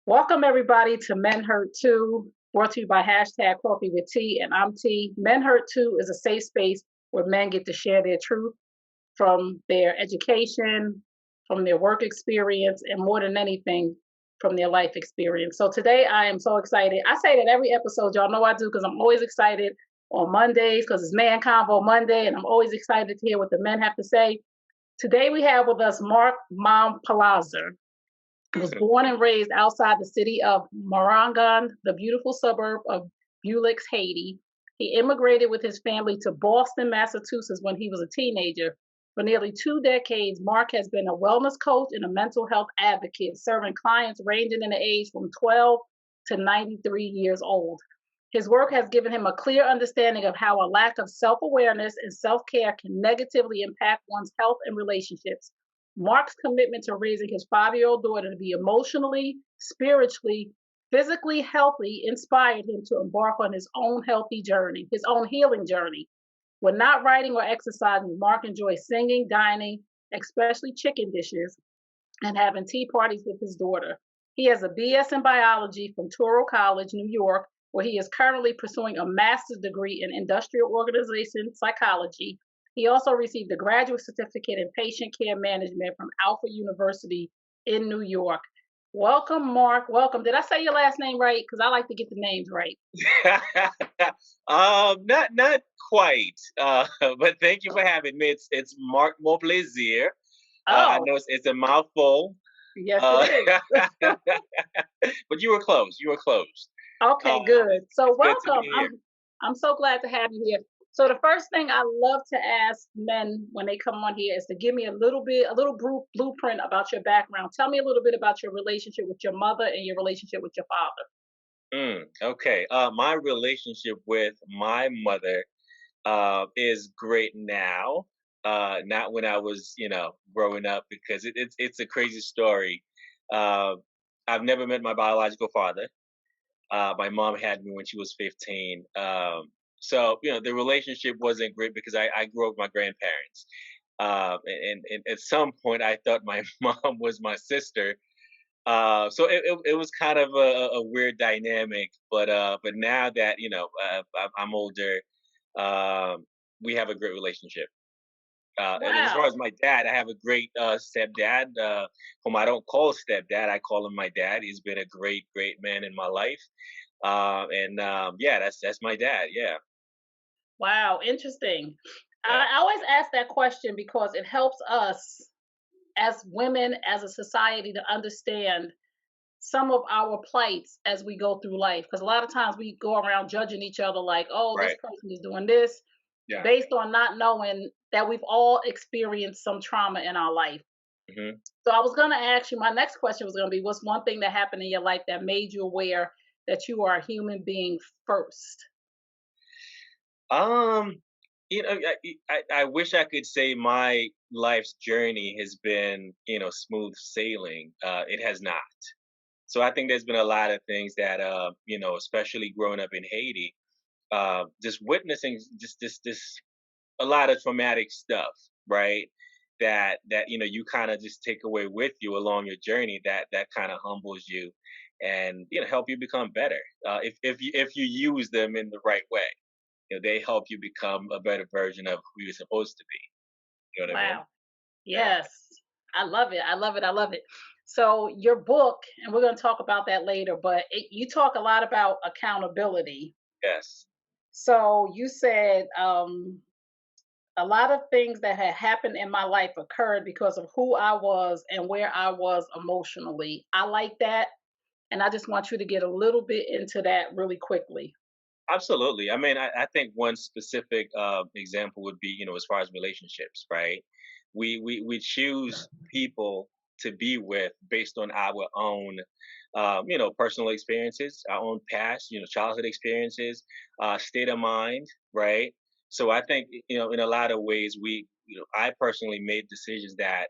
Welcome everybody to Men Hurt Too, brought to you by hashtag Coffee with T, and I'm T. Men Hurt Too is a safe space where men get to share their truth from their education, from their work experience, and more than anything, from their life experience. So today I am so excited. I say that every episode, y'all know I do, because I'm always excited on Mondays, because it's Man Convo Monday, and I'm always excited to hear what the men have to say. Today we have with us Mark Momplaisir. Was born and raised outside the city of Morangon, the beautiful suburb of Bullocks, Haiti. He immigrated with his family to Boston, Massachusetts when he was a teenager. For nearly 2 decades, Mark has been a wellness coach and a mental health advocate, serving clients ranging in the age from 12 to 93 years old. His work has given him a clear understanding of how a lack of self awareness and self care can negatively impact one's health and relationships. Mark's commitment to raising his 5-year-old daughter to be emotionally, spiritually, physically healthy inspired him to embark on his own healthy journey, his own healing journey. When not writing or exercising, Mark enjoys singing, dining, especially chicken dishes, and having tea parties with his daughter. He has a BS in biology from Touro College, New York, where he is currently pursuing a master's degree in industrial organization psychology. He also received a graduate certificate in patient care management from Alpha University in New York. Welcome, Mark. Welcome. Did I say your last name right? Because I like to get the names right. Not quite. But thank you for having me. It's Mark Momplaisir. I Oh, know it's a mouthful. yes, it Uh, is. but you were close. You were close. Okay, Uh, good. So it's good to be welcome. here. I'm so glad to have you here. So the first thing I love to ask men when they come on here is to give me a little blueprint about your background. Tell me a little bit about your relationship with your mother and your relationship with your father. Okay. My relationship with my mother is great now. Not when I was, growing up, because it's a crazy story. Uh, I've never met my biological father. My mom had me when she was 15. So the relationship wasn't great because I grew up with my grandparents. And at some point, I thought my mom was my sister. So it was kind of a weird dynamic. But now that I'm older, um, we have a great relationship. And as far Wow. as my dad, I have a great stepdad, whom I don't call stepdad. I call him my dad. He's been a great man in my life. And yeah, that's my dad. Yeah. Wow, interesting. Yeah. I always ask that question because it helps us as women, as a society, to understand some of our plights as we go through life. Because a lot of times we go around judging each other like, oh, this Right. person is doing this, Yeah. based on not knowing that we've all experienced some trauma in our life. hmm So I was going to ask you, my next question was going to be, what's one thing that happened in your life that made you aware that you are a human being first? Um, I wish I could say my life's journey has been, smooth sailing. It has not. So I think there's been a lot of things that, especially growing up in Haiti, just witnessing just this a lot of traumatic stuff, right? That you kind of just take away with you along your journey. That kind of humbles you, and help you become better. If you use them in the right way, they help you become a better version of who you're supposed to be. You know what I mean? Wow. Yeah. Yes. I love it. I love it. I love it. So your book, and we're going to talk about that later, but you talk a lot about accountability. Yes. So you said a lot of things that had happened in my life occurred because of who I was and where I was emotionally. I like that. And I just want you to get a little bit into that really quickly. Absolutely. I mean, I think one specific example would be, as far as relationships, right? We choose people to be with based on our own, personal experiences, our own past, childhood experiences, state of mind, right? So I think, in a lot of ways, I personally made decisions that,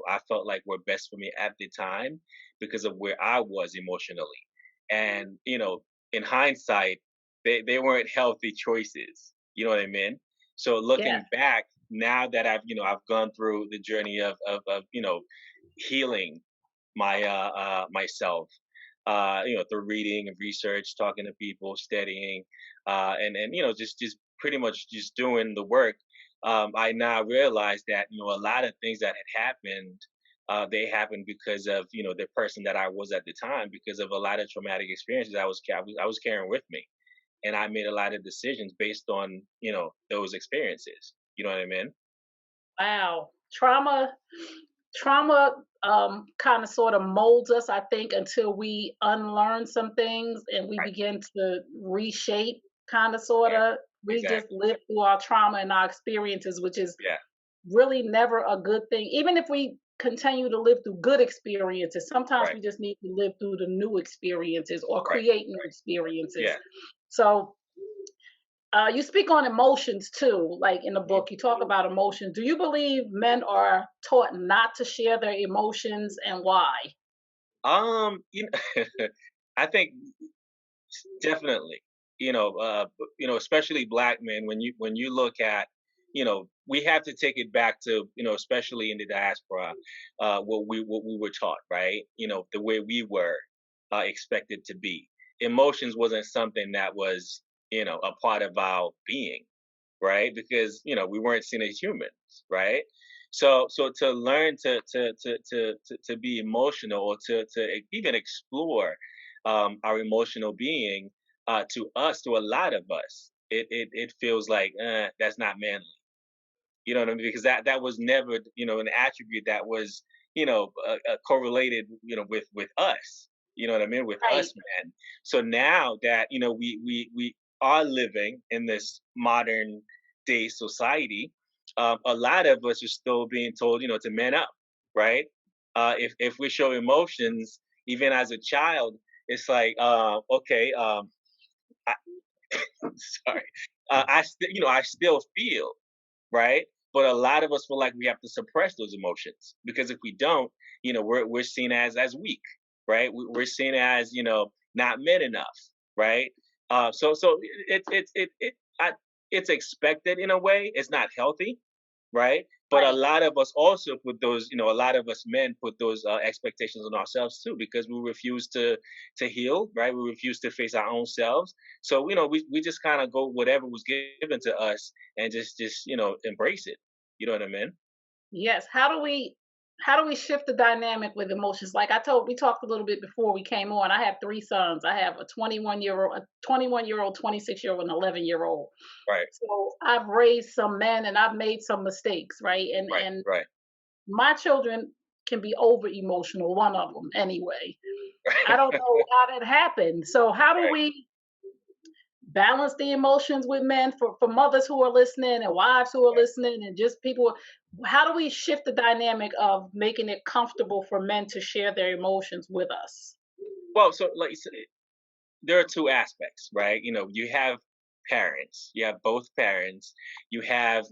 I felt like were best for me at the time because of where I was emotionally. And, in hindsight, they weren't healthy choices. You know what I mean? So Yeah. looking back, now that I've gone through the journey of healing myself. through reading and research, talking to people, studying, and just pretty much just doing the work. I now realize that a lot of things that had happened, they happened because of the person that I was at the time, because of a lot of traumatic experiences I was carrying with me, and I made a lot of decisions based on those experiences. You know what I mean? Wow. Trauma kind of sort of molds us, I think, until we unlearn some things and we Right. begin to reshape, kind of sort Exactly. of. We just Exactly. live through our trauma and our experiences, which is Yeah. really never a good thing. Even if we continue to live through good experiences, sometimes Right. we just need to live through the new experiences or Right. create new Right. experiences. Yeah. So, you speak on emotions too, like in the Mhm. book, you talk about emotions. Do you believe men are taught not to share their emotions and why? I think definitely, especially black men. When you look at, we have to take it back to, especially in the diaspora, what we were taught, right? The way we were expected to be. Emotions wasn't something that was, a part of our being, right? Because we weren't seen as humans, right? So to learn to be emotional, or to even explore our emotional being, to a lot of us, it feels like that's not manly. You know what I mean? Because that was never an attribute that was correlated with us. You know what I mean? With Right, us men. So now that we are living in this modern day society, a lot of us are still being told to man up, right? If we show emotions, even as a child, it's like okay, I, sorry, I still feel, right? But a lot of us feel like we have to suppress those emotions, because if we don't, we're seen as weak, right? We're seen as not men enough, right? So it's expected in a way. It's not healthy, right? But a right. lot of us also put those, a lot of us men put those expectations on ourselves too, because we refuse to heal, right? We refuse to face our own selves. So we just kind of go whatever was given to us, and just embrace it. You know what I mean? Yes. How do we shift the dynamic with emotions? Like we talked a little bit before we came on. I have three sons. I have a 21-year old, 26-year-old, and 11-year-old. Right, So I've raised some men and I've made some mistakes, right? And right, and right. my children can be over emotional, one of them anyway. I don't know how that happened. So how do Right. we balance the emotions with men, for mothers who are listening and wives who are Right. listening and just people? How do we shift the dynamic of making it comfortable for men to share their emotions with us? Well, so like you said, there are two aspects, right? You have parents, you have both parents, you have,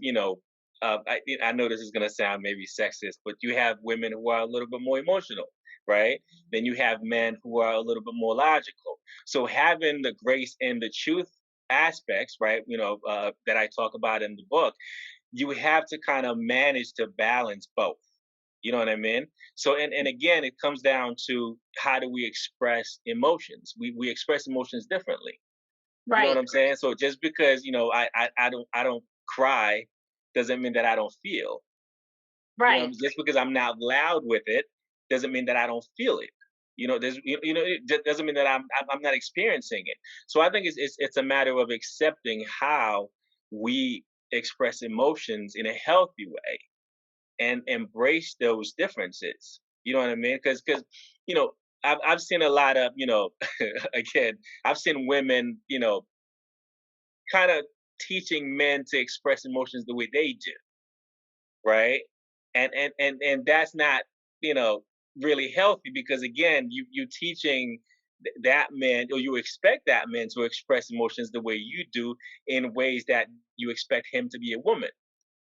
I know this is going to sound maybe sexist, but you have women who are a little bit more emotional, right? Then you have men who are a little bit more logical. So having the grace and the truth aspects, right? That I talk about in the book, you have to kind of manage to balance both. You know what I mean? So, and again, it comes down to how do we express emotions? We express emotions differently. You know what Right, I'm saying? So just because I don't cry doesn't mean that I don't feel. right, Just because I'm not loud with it doesn't mean that I don't feel it. It doesn't mean that I'm not experiencing it. So I think it's a matter of accepting how we express emotions in a healthy way, and embrace those differences. You know what I mean? Because you know I've seen a lot of again, I've seen women kind of teaching men to express emotions the way they do, right? And that's not you know really healthy, because again you teaching that man, or you expect that man to express emotions the way you do, in ways that you expect him to be a woman.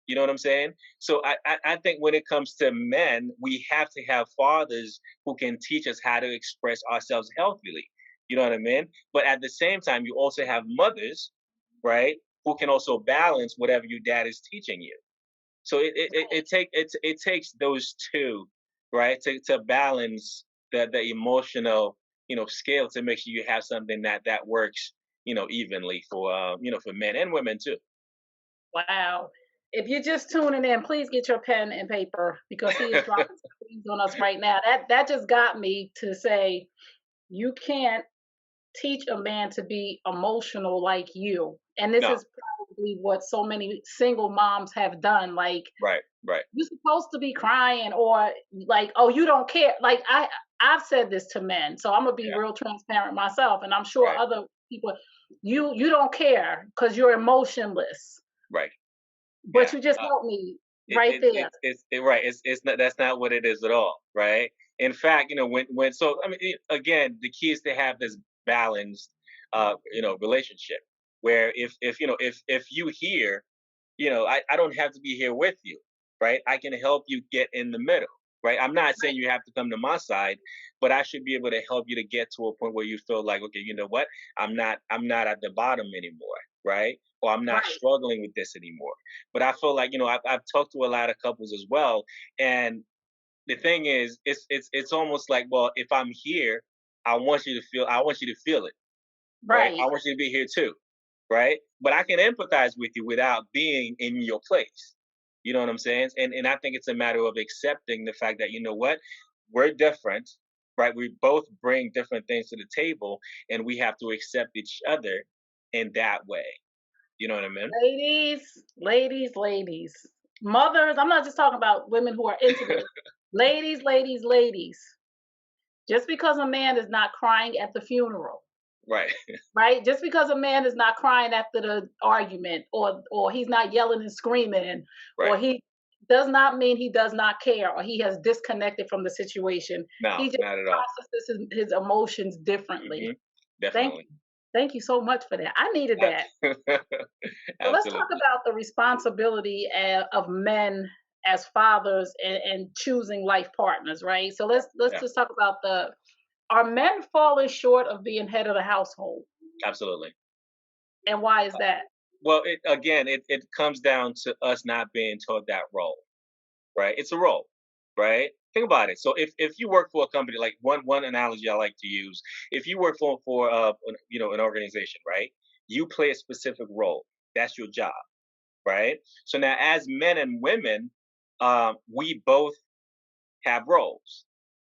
You know what I'm saying? So I think when it comes to men, we have to have fathers who can teach us how to express ourselves healthily. You know what I mean? But at the same time, you also have mothers, right, who can also balance whatever your dad is teaching you. So it takes those two, right, to balance the emotional. scale to make sure you have something that works, evenly for for men and women too. Wow. If you're just tuning in, please get your pen and paper because he is dropping some things on us right now. That just got me to say you can't teach a man to be emotional like you. And this No, is probably what so many single moms have done. Like right, right, you're supposed to be crying or like, oh, you don't care. Like I've said this to men, so I'm gonna be yeah, real transparent myself, and I'm sure right, other people. You don't care because you're emotionless, right, but yeah. you just helped me It, right it, there. right. It's not, that's not what it is at all, right? In fact, when so I mean, again, the key is to have this balanced, relationship where if you hear, I don't have to be here with you, right? I can help you get in the middle, right? I'm not saying you have to come to my side, but I should be able to help you to get to a point where you feel like, okay, you know what? I'm not at the bottom anymore, right? Or I'm not Right, struggling with this anymore. But I feel like, I've talked to a lot of couples as well, and the thing is, it's almost like, well, if I'm here, I want you to feel it, right? I right, want you to be here too, right? But I can empathize with you without being in your place. You know what I'm saying? And I think it's a matter of accepting the fact that, what, we're different, right? We both bring different things to the table, and we have to accept each other in that way. You know what I mean? ladies, ladies, ladies, mothers. I'm not just talking about women who are into this. Ladies, ladies, ladies. Just because a man is not crying at the funeral, Right, right? Just because a man is not crying after the argument or he's not yelling and screaming or right. he does not mean he does not care or he has disconnected from the situation. No, He just not at all. processes his emotions differently. Hmm. Thank Definitely. you. Thank you so much for that. I needed that. So let's talk Absolutely. about the responsibility of men as fathers and choosing life partners, right? So let's Yeah, just talk about the are men falling short of being head of the household? absolutely. And why is that? Well, it comes down to us not being taught that role, right? It's a role, right? Think about it. So if you work for a company, like one analogy I like to use, if you work for an organization, right? You play a specific role. That's your job, right? So now, as men and women, we both have roles.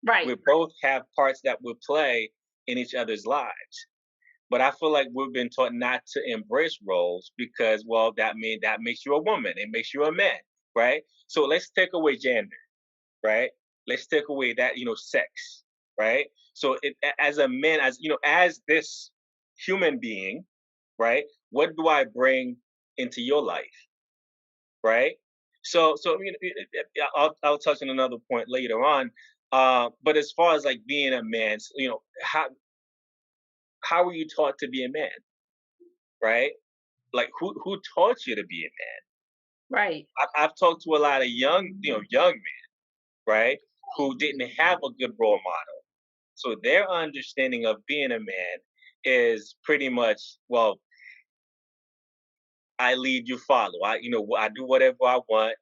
We Right, both have parts that we play in each other's lives. But I feel like we've been taught not to embrace roles because, well, that makes you a woman. It makes you a man, right? So let's take away gender, right? Let's take away that, sex, right? So as a man, as this human being, right? What do I bring into your life, right? So I'll touch on another point later on. But as far as like being a man, how were you taught to be a man, right? Like who taught you to be a man? right. I've talked to a lot of young men, right, who didn't have a good role model. So their understanding of being a man is pretty much, well, I lead, you follow. I do whatever I want,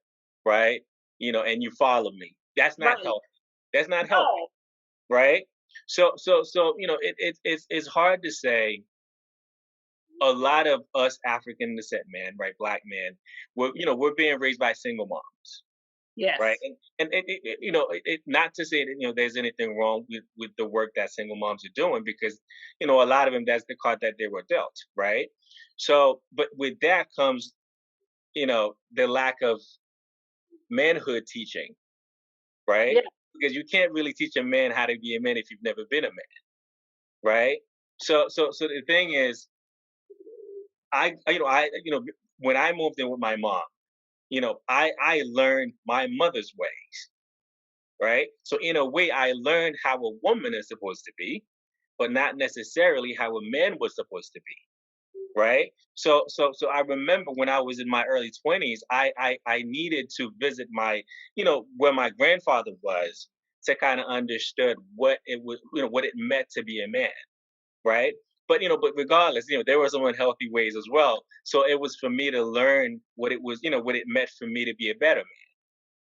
right? And you follow me. That's not Right. healthy. That's not healthy, No. right? So it's hard to say. A lot of us African descent men, right, black men, we're being raised by single moms, right? Yes. Not to say that there's anything wrong with the work that single moms are doing, because a lot of them, that's the card that they were dealt, right? So, but with that comes the lack of manhood teaching, right? Yeah. Because you can't really teach a man how to be a man if you've never been a man, right? So the thing is, when I moved in with my mom, I learned my mother's ways, right? So in a way, I learned how a woman is supposed to be, but not necessarily how a man was supposed to be, right? So I remember when I was in my early 20s, I needed to visit where my grandfather was, to kind of understood what it was, what it meant to be a man, right? But regardless, there were some unhealthy ways as well. So it was for me to learn what it was, what it meant for me to be a better man.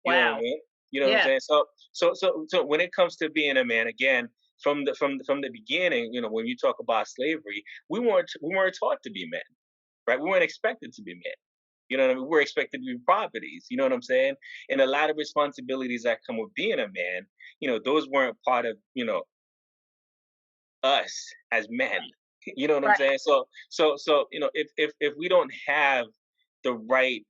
You know what I Wow. mean? You know what I'm Yeah. saying? So when it comes to being a man, again, from the beginning, when you talk about slavery, we weren't taught to be men, right? We weren't expected to be men. You know what I mean? We're expected to be properties. You know what I'm saying? And a lot of responsibilities that come with being a man, those weren't part of us as men. You know what I'm Right. saying? So if we don't have the right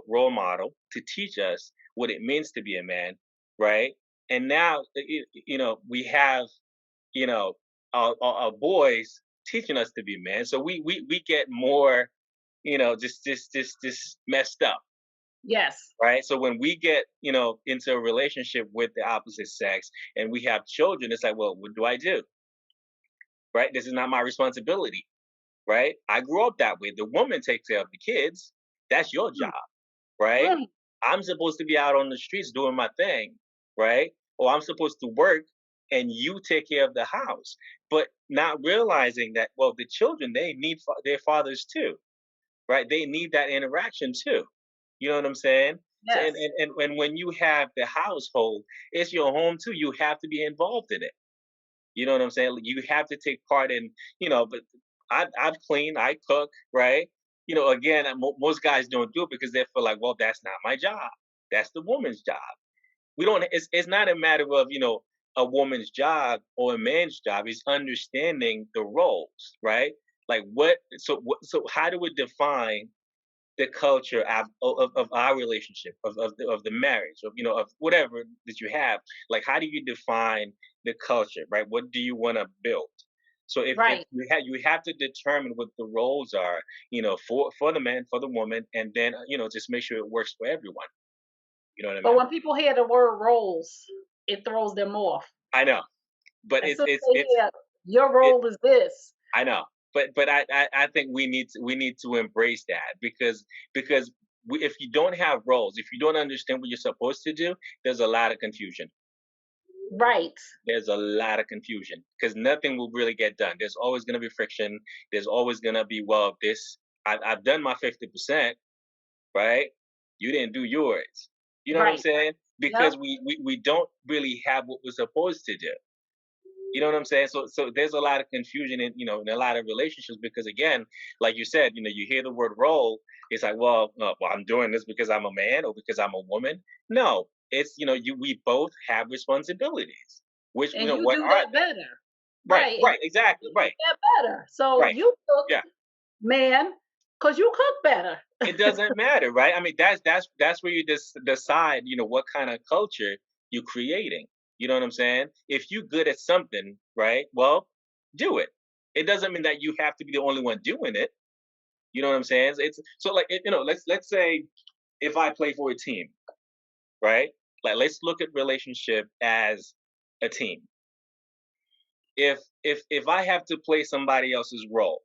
role model to teach us what it means to be a man, right? And now we have you know our boys teaching us to be men, so we get more just messed up, Yes. right? So when we get into a relationship with the opposite sex and we have children, it's like, well, what do I do? Right? This is not my responsibility, right? I grew up that way. The woman takes care of the kids. That's your Mm, job, right? mm, I'm supposed to be out on the streets doing my thing, right? Or I'm supposed to work and you take care of the house. But not realizing that, well, the children, they need their fathers too, right? They need that interaction too. You know what I'm saying? So, and, yes. and, and, and when you have the household, it's your home too. You have to be involved in it. You know what I'm saying? Like, you have to take part in, but I've cleaned, I cook, right? Again, most guys don't do it because they feel like, well, that's not my job. That's the woman's job. We don't. It's not a matter of a woman's job or a man's job. It's understanding the roles, right? Like what? So how do we define the culture of our relationship of the marriage of whatever that you have, like how do you define the culture, right? What do you want to build? So if Right. you have to determine what the roles are, for the man, for the woman, and then just make sure it works for everyone. You know what I But mean? when people hear the word roles, it throws them off. I know, but As it's soon as it's they it's hear your it role is this. I know, but I think we need to embrace that because if you don't have roles, if you don't understand what you're supposed to do, there's a lot of confusion. Right. There's a lot of confusion because nothing will really get done. There's always going to be friction. There's always going to be, well, this I've done my 50%, right? You didn't do yours. You know what I'm Right. saying? Because Yep. we don't really have what we're supposed to do. You know what I'm saying? So there's a lot of confusion in a lot of relationships because again, like you said, you hear the word role, it's like, well, I'm doing this because I'm a man or because I'm a woman. No, it's we both have responsibilities. Which And you what do are that they? better. Right, Right. And right, exactly, you do right, that better. So right. you cook, Yeah. man, because you cook better. It doesn't matter, right? I mean, that's where you just decide, what kind of culture you're creating. You know what I'm saying? If you're good at something, right? Well, do it. It doesn't mean that you have to be the only one doing it. You know what I'm saying? It's so like let's say if I play for a team, right? Like let's look at relationship as a team. If I have to play somebody else's role,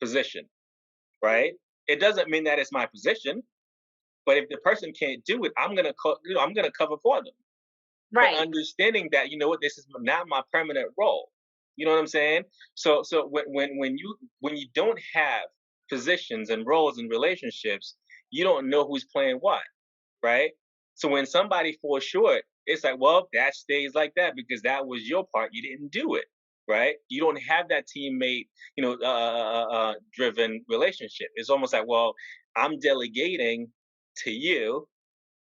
position, right? It doesn't mean that it's my position. But if the person can't do it, I'm gonna cover for them. But Right. understanding that what, this is not my permanent role. You know what I'm saying? So when you don't have positions and roles in relationships, you don't know who's playing what, right? So when somebody falls short, it's like, well, that stays like that because that was your part. You didn't do it, right? You don't have that teammate, driven relationship. It's almost like, well, I'm delegating to you,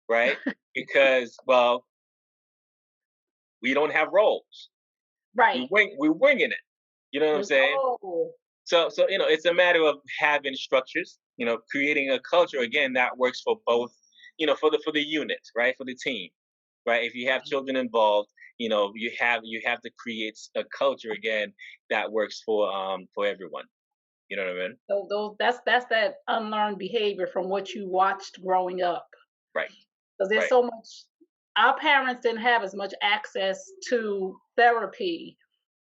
right? Because, well, we don't have roles. Right. We're winging it. You know what I'm saying? Oh, So it's a matter of having structures. Creating a culture again that works for both. For the unit, right? For the team, right? If you have children involved, you have to create a culture again that works for everyone. You know what I mean? so those that's that unlearned behavior from what you watched growing up. Right. Because there's Right. so much. Our parents didn't have as much access to therapy,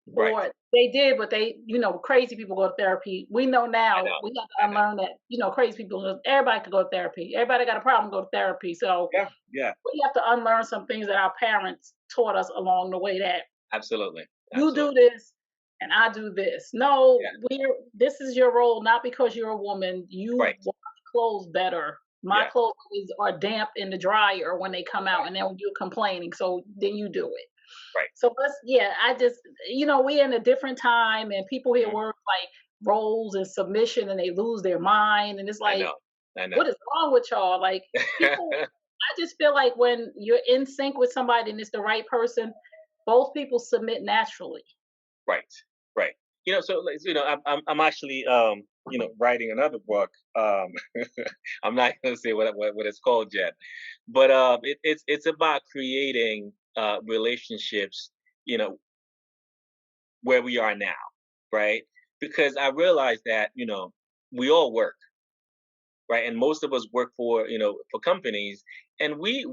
Right. or they did, but crazy people go to therapy. We know I now know. we have I to know. unlearn that. Crazy people. Everybody could go to therapy. Everybody got a problem, go to therapy. So Yeah. Yeah. we have to unlearn some things that our parents taught us along the way. That Absolutely. you do Absolutely. this and I do this. No, Yeah. this is your role, not because you're a woman. You Right. wash clothes better. My Yeah. clothes are damp in the dryer when they come out, Right. and then you're complaining. So then you do it. Right. So yeah, I just, we're in a different time and people here Mhm. work like roles and submission and they lose their mind. And it's I like, know. I what know. is wrong with y'all? Like, people, I just feel like when you're in sync with somebody and it's the right person, both people submit naturally. Right. Right. So like, I'm actually writing another book. I'm not going to say what it's called yet, but it's about creating relationships, you know, where we are now, right? Because I realize that we all work, right, and most of us work for for companies, and we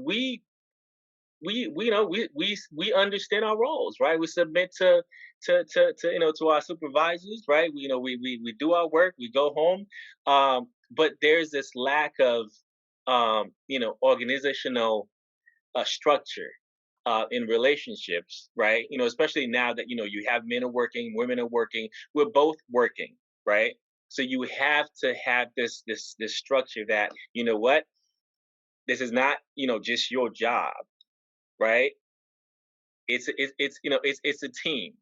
understand our roles, right? We submit to our supervisors, right? We do our work, we go home, but there's this lack of organizational structure in relationships, right? Especially now that you have men are working, women are working, we're both working, right? So you have to have this structure that what this is not just your job, right? It's a team.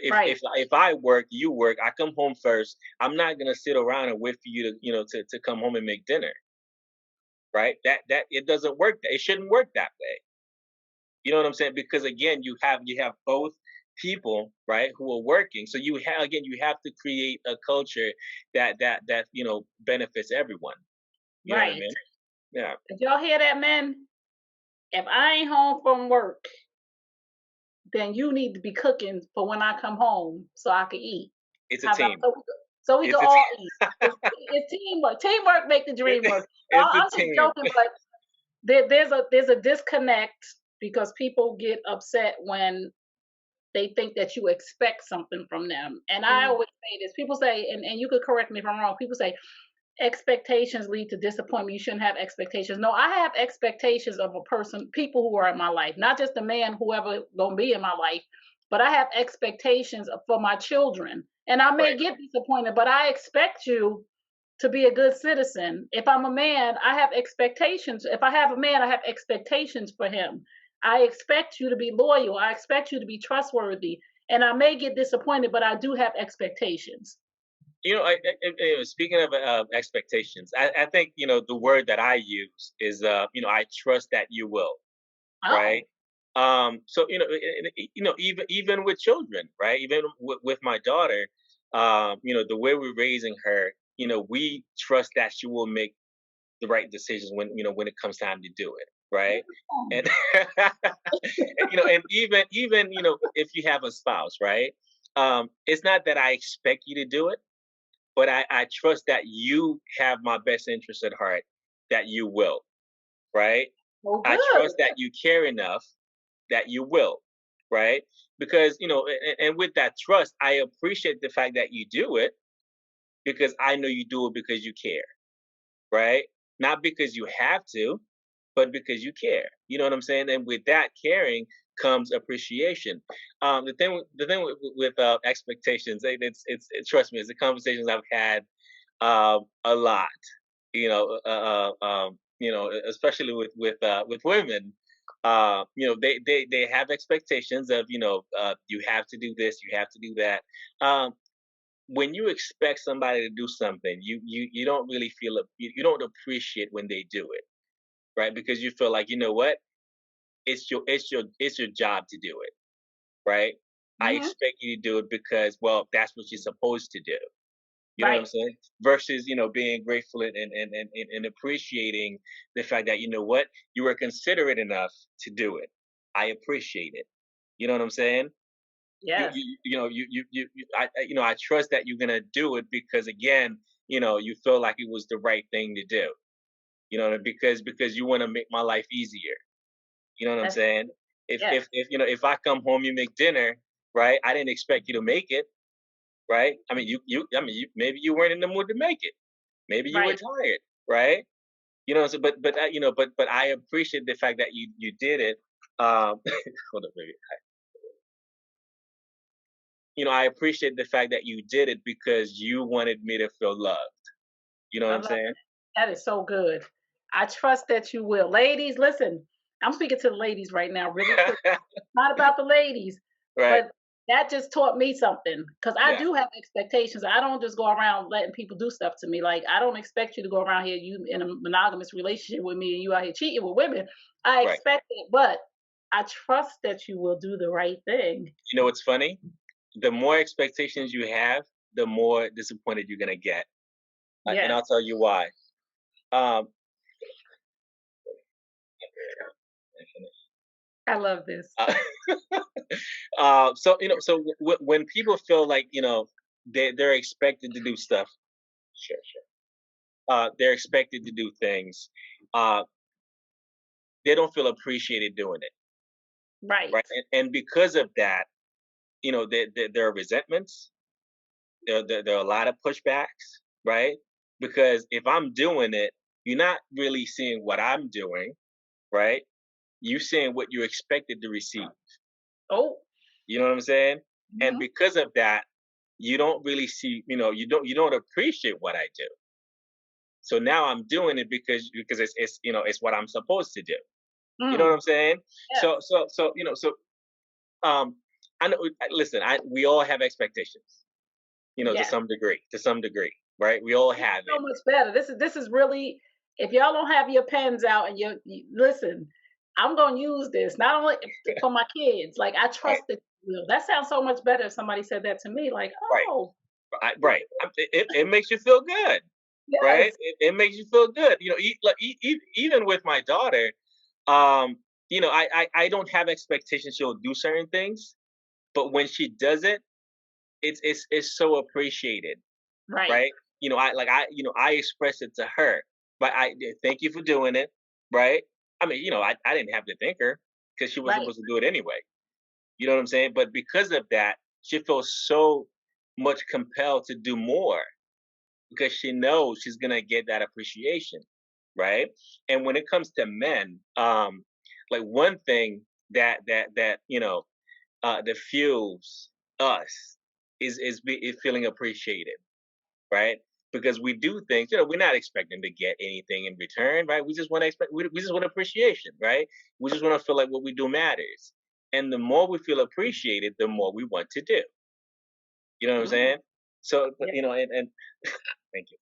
Right, If I work, you work. I come home first. I'm not gonna sit around and wait for you to to come home and make dinner, right? That it doesn't work. It shouldn't work that way. You know what I'm saying? Because again, you have both people, right, who are working. So you have to create a culture that benefits everyone. You know what I right. mean? Yeah, Did y'all hear that, men? If I ain't home from work, then you need to be cooking for when I come home so I can eat. it's a How about team. so we can It's a all eat? It's teamwork. Teamwork make the dream work. No, it's a I'm just team. joking, but there's a disconnect because people get upset when they think that you expect something from them. And I Mm, always say this. People say, and you could correct me if I'm wrong. People say expectations lead to disappointment. You shouldn't have expectations. No, I have expectations of a person, people who are in my life, not just a man, whoever gonna be in my life, but I have expectations for my children. And I may right. get disappointed, but I expect you to be a good citizen. If I'm a man, I have expectations. If I have a man, I have expectations for him. I expect you to be loyal. I expect you to be trustworthy. And I may get disappointed, but I do have expectations. Speaking of expectations, I think the word that I use is I trust that you will, right? Oh, So even with children, right? Even with my daughter, the way we're raising her, we trust that she will make the right decisions when it comes time to do it, right? beautiful. And and even if you have a spouse, right? It's not that I expect you to do it, but I trust that you have my best interest at heart, that you will, right? Oh, I good. trust that you care enough that you will, right? Because, and with that trust, I appreciate the fact that you do it because I know you do it because you care, right? Not because you have to, but because you care. You know what I'm saying? And with that caring comes appreciation. The thing with expectations, trust me, it's the conversations I've had a lot. Especially with women. They have expectations of you have to do this, you have to do that. Um, when you expect somebody to do something, you don't really feel it. You don't appreciate when they do it, right? Because you feel like what it's your job to do it, right? I Hmm. expect you to do it because well that's what you're supposed to do. You know what I'm Right. saying? Versus, being grateful and appreciating the fact that what you were considerate enough to do it. I appreciate it. You know what I'm saying? Yes. I trust that you're gonna do it because again, you feel like it was the right thing to do. Because you want to make my life easier. You know what I'm That's saying? If yes. if if if I come home, you make dinner, right? I didn't expect you to make it, right? I mean, maybe you weren't in the mood to make it. Maybe you were Right. tired, right? So but I appreciate the fact that you did it. Hold up, baby. I appreciate the fact that you did it because you wanted me to feel loved. You know what I I'm love saying? that is so good. I trust that you will. Ladies, listen. I'm speaking to the ladies right now, really quick. Not about the ladies, Right. but that just taught me something because I Yeah. do have expectations. I don't just go around letting people do stuff to me. Like I don't expect you to go around here, you in a monogamous relationship with me, and you out here cheating with women. I Right. expect it, but I trust that you will do the right thing. You know what's funny? The more expectations you have, the more disappointed you're gonna get, and Yes, I'll tell you why. Um, I love this. uh, so when people feel like they're expected to do stuff, sure, sure. They're expected to do things. Uh, they don't feel appreciated doing it, Right. right? And because of that, there are resentments. There are a lot of pushbacks, right? Because if I'm doing it, you're not really seeing what I'm doing, right? You're seeing what you expected to receive. Oh, You know what I'm saying? And mhm. because of that, you don't really see, you don't appreciate what I do. So now I'm doing it because it's what I'm supposed to do. You know what Mm, I'm saying? yes. So I know. Listen, we all have expectations. To Yes. some degree, right? We all This is have so it. much better. This is really, if y'all don't have your pens out and you listen, I'm gonna use this not only for my kids. Like I Right, trust that you will. That sounds so much better if somebody said that to me. Like, right, oh, right. It makes you feel good, right? yes, It makes you feel good. Even with my daughter, um, I don't have expectations she'll do certain things, but when she does it, it's so appreciated, right, right? I express it to her, but thank you for doing it, right? I mean, I didn't have to thank her because she was right, supposed to do it anyway. You know what I'm saying? But because of that, she feels so much compelled to do more because she knows she's gonna get that appreciation, right? And when it comes to men, like one thing that fuels us is feeling appreciated, right? Because we do things, we're not expecting to get anything in return, right? We just want appreciation, right? We just want to feel like what we do matters. And the more we feel appreciated, the more we want to do. You know what I'm mm, saying? So, yeah, and thank you.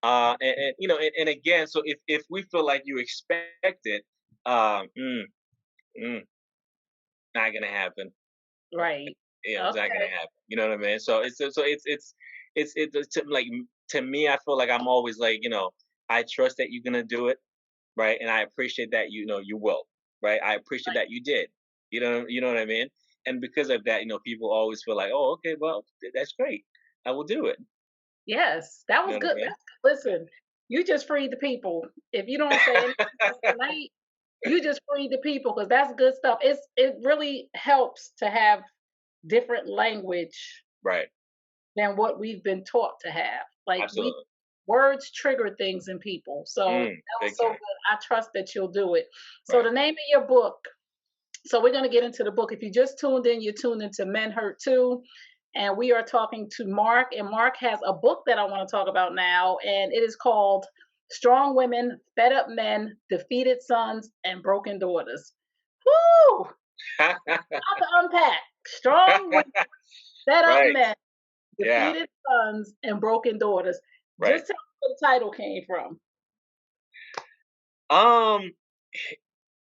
And again, so if we feel like you expect it, um, mm, mm, not gonna happen. right. It's not gonna Okay. happen. You know what I mean? So it's to me, I feel like I'm always like, I trust that you're gonna do it, right? And I appreciate that you will, right? I appreciate that you did. You know what I mean? And because of that, people always feel like, oh, okay, well, that's great. I will do it. Yes, that You was know what good. I mean? Listen, you just freed the people. If you don't say anything else tonight, you just freed the people because that's good stuff. It really helps to have different language Right. than what we've been taught to have. Like we Absolutely. words trigger things in people. So that was Big so time. good. I trust that you'll do it. So Right. the name of your book. So we're going to get into the book. If you just tuned in, you're tuned into Men Hurt Too. And we are talking to Mark, and Mark has a book that I want to talk about now, and it is called Strong Women, Fed Up Men, Defeated Sons, and Broken Daughters. Woo! How to unpack strong women, fed up Right. men, Yeah. defeated sons, and broken daughters. Right. Just tell me where the title came from. Um,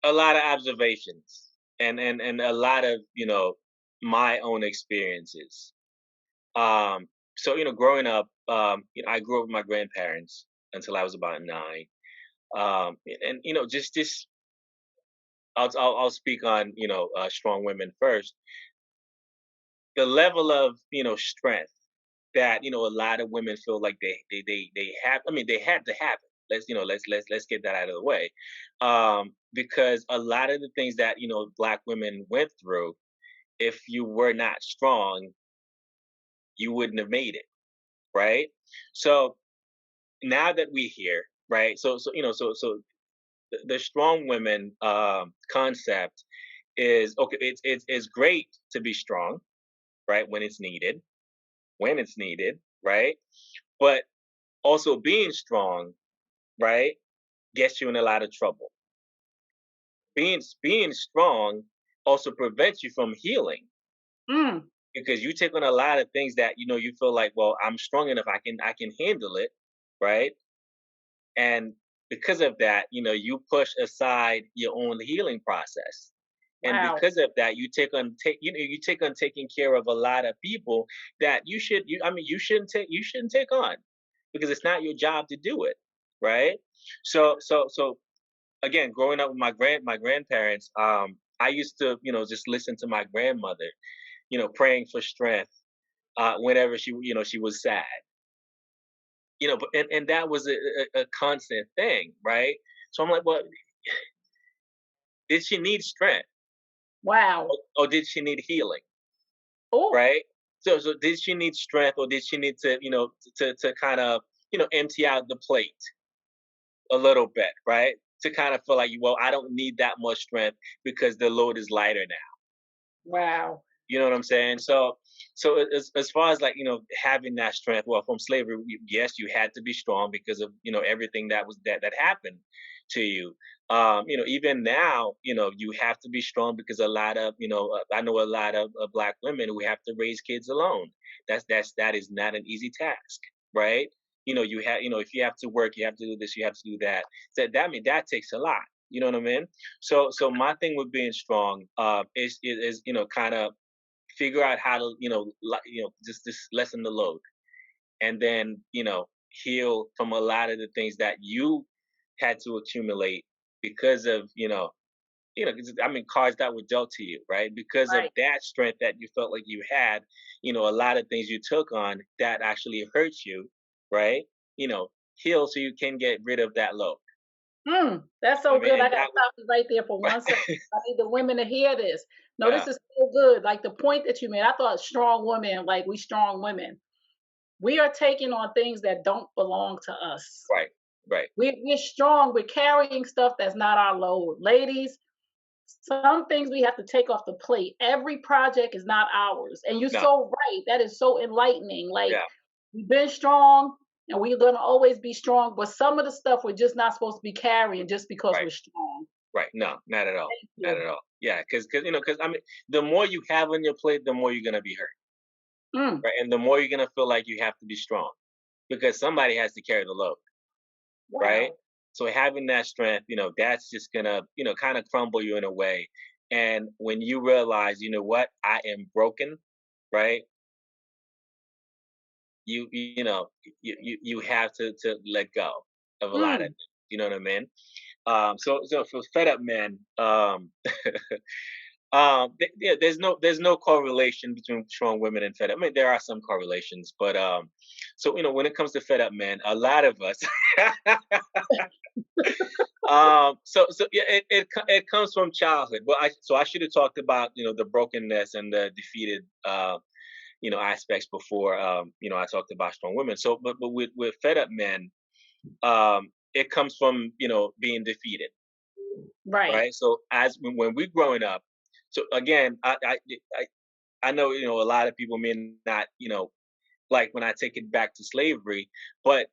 a lot of observations and a lot of my own experiences. So growing up, I grew up with my grandparents until I was about 9. And just I'll speak on strong women first. The level of strength that a lot of women feel like they have. I mean, they had to have it. Let's get that out of the way, because a lot of the things that black women went through, if you were not strong, you wouldn't have made it, right? So now that we here, right? So the strong women concept is okay. It's great to be strong, right? When it's needed, right? But also being strong, right, gets you in a lot of trouble, being strong also prevents you from healing Mm. because you take on a lot of things that you feel like, well, I'm strong enough, I can handle it, right? And because of that, you push aside your own healing process. And Wow. because of that, you take on taking care of a lot of people that you shouldn't take on because it's not your job to do it, right? So again, growing up with my grandparents, I used to, just listen to my grandmother, praying for strength whenever she was sad. But and that was a constant thing, right? So I'm like, well, did she need strength, Wow. or did she need healing, Oh, right? So did she need strength, or did she need to, to kind of, empty out the plate a little bit, right? To kind of feel like, well, I don't need that much strength because the load is lighter now. wow. You know what I'm saying? So as far as like having that strength, well, from slavery, yes, you had to be strong because of everything that happened to you. Even now, you have to be strong because a lot of I know a lot of black women who have to raise kids alone. That is not an easy task, right? You have if you have to work, you have to do this, you have to do that. That takes a lot. You know what I mean? So my thing with being strong is kind of figure out how to just lessen the load, and then heal from a lot of the things that you had to accumulate because of 'cause, I mean, cards that were dealt to you, right? Because of Right. that strength that you felt like you had, a lot of things you took on that actually hurt you, right? you know Heal so you can get rid of that load. Mm. That's You know so what I mean? good. I And gotta that stop you right there for one second. I need the women to hear this. No, this yeah, is so good. Like the point that you made, I thought strong women, like we strong women. We are taking on things that don't belong to us. right, right, We're strong. We're carrying stuff that's not our load. Ladies, some things we have to take off the plate. Every project is not ours. And you're no, so right. That is so enlightening. Like, yeah, we've been strong and we're going to always be strong, but some of the stuff we're just not supposed to be carrying just because right. we're strong. Right. No, not at all. Thank Not you. at all. Yeah, because I mean, the more you have on your plate, the more you're gonna be hurt, Mm, right? And the more you're gonna feel like you have to be strong because somebody has to carry the load, right? wow. So having that strength, that's just gonna, kind of crumble you in a way. And when you realize, what, I am broken, right? You have to let go of a lot of Mm, things. You know what I mean? So for fed up men, yeah, there's no correlation between strong women and fed up. I mean, there are some correlations, but so when it comes to fed up men, a lot of us, so yeah, it comes from childhood. Well, I should have talked about the brokenness and the defeated aspects before I talked about strong women. So, but with fed up men, it comes from being defeated, right. right? So when we growing up, so again, I know a lot of people may not like when I take it back to slavery, but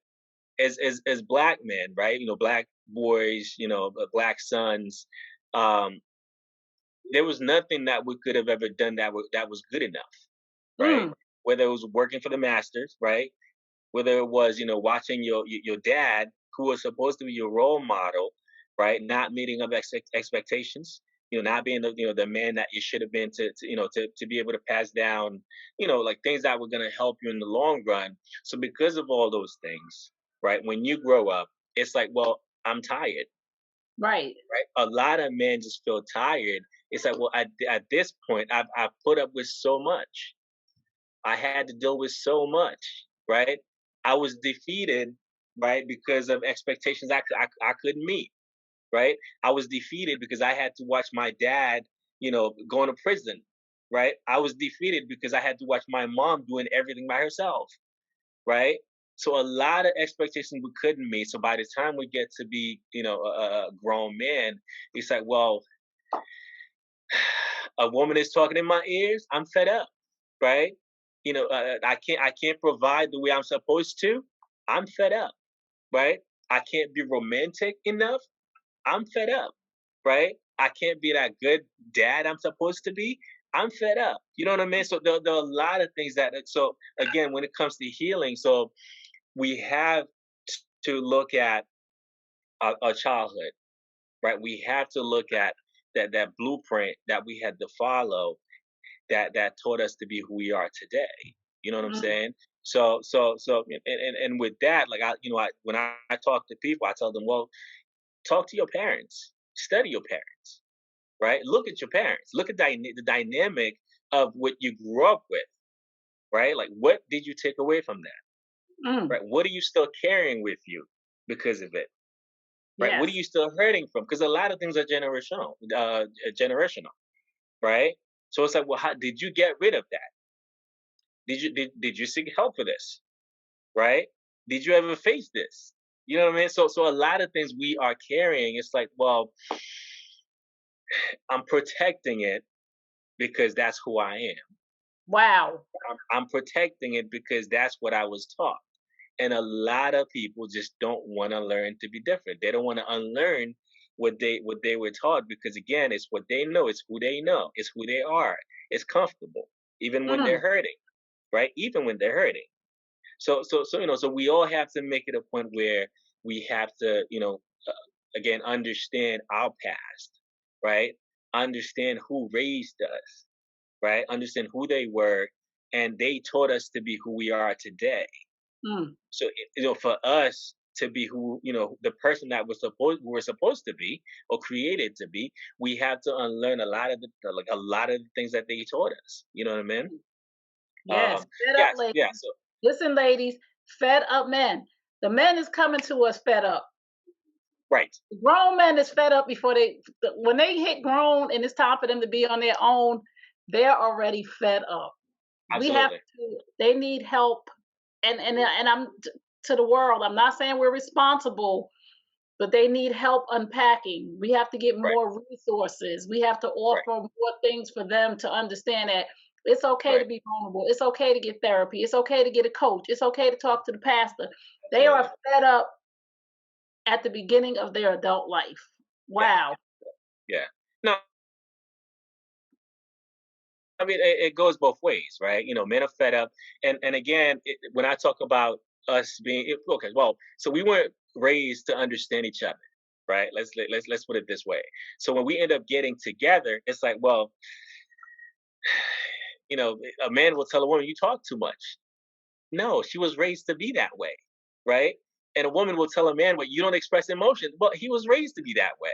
as black men, right? Black boys, black sons, um, there was nothing that we could have ever done that was good enough, right? Mm, Whether it was working for the masters, right? Whether it was watching your dad, who was supposed to be your role model, right, not meeting up expectations, not being the man that you should have been to be able to pass down like things that were going to help you in the long run. So because of all those things, right, when you grow up, it's like, well, I'm tired, right. right? A lot of men just feel tired. It's like, well, at this point, I've put up with so much. I had to deal with so much, right? I was defeated, right, because of expectations I couldn't meet, right? I was defeated because I had to watch my dad, going to prison, right? I was defeated because I had to watch my mom doing everything by herself, right? So a lot of expectations we couldn't meet. So by the time we get to be, a grown man, it's like, well, a woman is talking in my ears. I'm fed up, right? I can't provide the way I'm supposed to. I'm fed up, right? I can't be romantic enough. I'm fed up, right? I can't be that good dad I'm supposed to be. I'm fed up. You know what I mean? So there are a lot of things that. So again, when it comes to healing, so we have to look at our childhood, right? We have to look at that blueprint that we had to follow that taught us to be who we are today. You know what I'm Mm, saying? So, and with that, like when I talk to people, I tell them, well, talk to your parents, study your parents, right? Look at your parents, look at the dynamic of what you grew up with, right? Like, what did you take away from that, mm, right? What are you still carrying with you because of it, right? What are yes. you still hurting from? Because a lot of things are generational, right? So it's like, well, how did you get rid of that? Did you seek help for this? Right? Did you ever face this? You know what I mean? So a lot of things we are carrying, it's like, well, I'm protecting it because that's who I am. Wow. I'm protecting it because that's what I was taught. And a lot of people just don't want to learn to be different. They don't want to unlearn what they were taught because again, it's what they know, it's who they are. It's comfortable, even when they're Mm, hurting, right? Even when they're hurting. So so we all have to make it a point where we have to again understand our past, right? Understand who raised us, right? Understand who they were, and they taught us to be who we are today. mm. So for us to be who the person that we're supposed to be or created to be, we have to unlearn a lot of like a lot of the things that they taught us. You know what I mean? Yes. Fed up Yes, ladies. yeah. So Listen, ladies, fed up men. The men is coming to us fed up. right, Grown men is fed up before when they hit grown and it's time for them to be on their own, they're already fed up. We have absolutely. to, they need help. And to the world, I'm not saying we're responsible, but they need help unpacking. We have to get Right, more resources. We have to right, offer more things for them to understand that it's okay to right. be vulnerable. It's okay to get therapy. It's okay to get a coach. It's okay to talk to the pastor. They are Absolutely. fed up at the beginning of their adult life. Yeah, Wow. yeah. No, I mean it goes both ways, right? Men are fed up, and again, when I talk about us being okay, well, so we weren't raised to understand each other, right? Let's put it this way. So when we end up getting together, it's like, well, a man will tell a woman, "You talk too much." No, she was raised to be that way, right? And a woman will tell a man, "Well, you don't express emotion." Well, he was raised to be that way.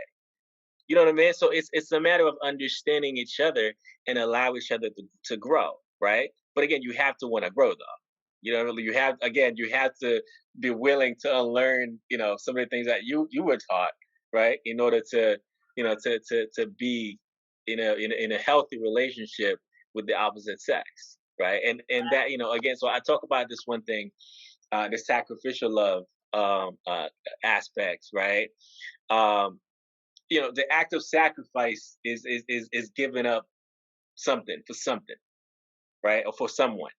You know what I mean? So it's a matter of understanding each other and allow each other to grow, right? But again, you have to want to grow though. You have to be willing to unlearn, some of the things that you were taught, right? In order to, to be in a healthy relationship with the opposite sex, right? And that, again, so I talk about this one thing, the sacrificial love aspects, right? Um, the act of sacrifice is giving up something for something, right? Or for someone.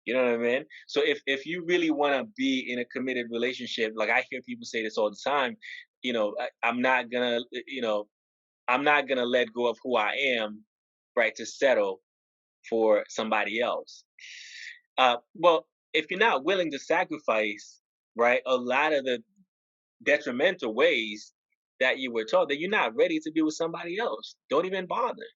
You know what I mean? So if you really want to be in a committed relationship, like I hear people say this all the time, I'm not gonna, I'm not gonna let go of who I am, right, to settle for somebody else. Well, if you're not willing to sacrifice, right, a lot of the detrimental ways that you were taught that you're not ready to be with somebody else. Don't even bother,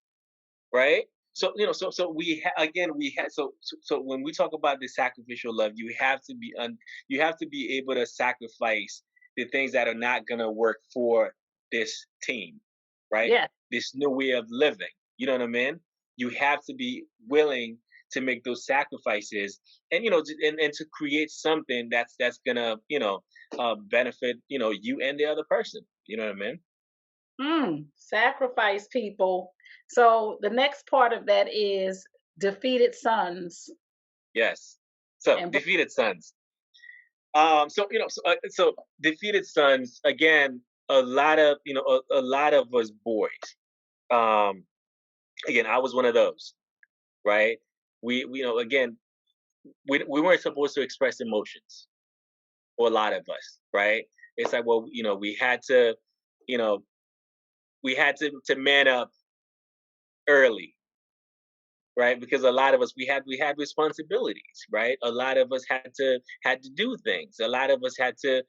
right? So so again we had so when we talk about the sacrificial love, you have to be able to sacrifice the things that are not gonna work for this team, right? Yes. This new way of living. You know what I mean? You have to be willing to make those sacrifices and and to create something that's gonna benefit you and the other person. You know what I mean? Sacrifice people. So the next part of that is defeated sons. Yes. So And defeated sons. So defeated sons again. A lot of us boys. Um, Again, I was one of those, right? We again, we weren't supposed to express emotions, or a lot of us, right? It's like, well, we had to, you know, we had to man up early, right? Because a lot of us we had responsibilities, right? A lot of us had to do things. A lot of us had to,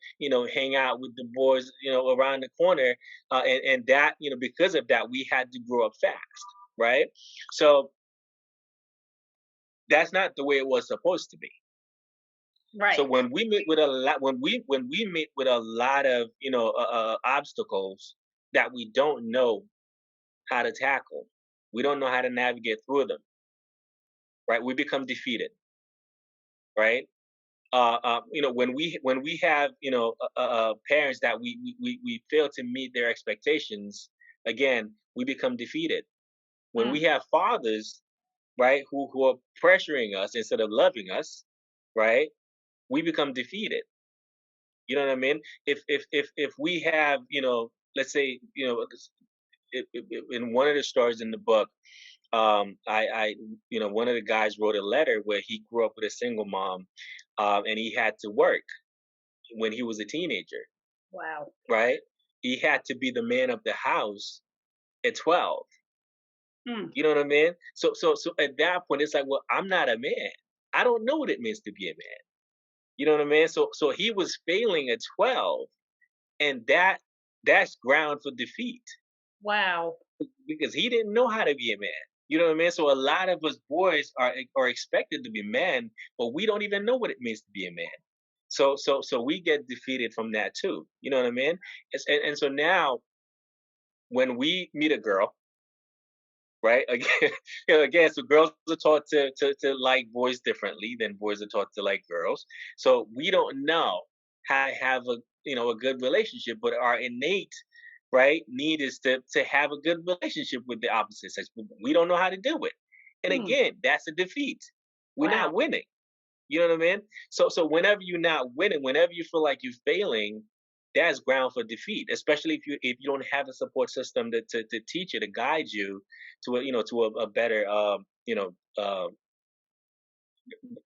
hang out with the boys, around the corner, and that, because of that, we had to grow up fast, right? So that's not the way it was supposed to be. So Right. when we meet with a lot of obstacles that we don't know how to tackle, we don't know how to navigate through them, right? We become defeated, right? When we have parents that we fail to meet their expectations, again we become defeated. When we Mm. have fathers, right, who are pressuring us instead of loving us, right, we become defeated. You know what I mean? If we have, let's say, in one of the stories in the book, I one of the guys wrote a letter where he grew up with a single mom, and he had to work when he was a teenager, Wow. right? He had to be the man of the house at 12. Mm. You know what I mean? So at that point, it's like, well, I'm not a man. I don't know what it means to be a man. You know what I mean? So he was failing at 12, and that's ground for defeat Wow. because he didn't know how to be a man. You know what I mean? So a lot of us boys are expected to be men, but we don't even know what it means to be a man. So we get defeated from that too. You know what I mean? And so now when we meet a girl, right? Again, so girls are taught to like boys differently than boys are taught to like girls. So we don't know how to have a good relationship, but our innate right need is to have a good relationship with the opposite sex. But we don't know how to do it, and Mm. again, that's a defeat. We're Wow. not winning. You know what I mean? So whenever you're not winning, whenever you feel like you're failing, that's ground for defeat. Especially if you don't have a support system to teach you, to guide you to a better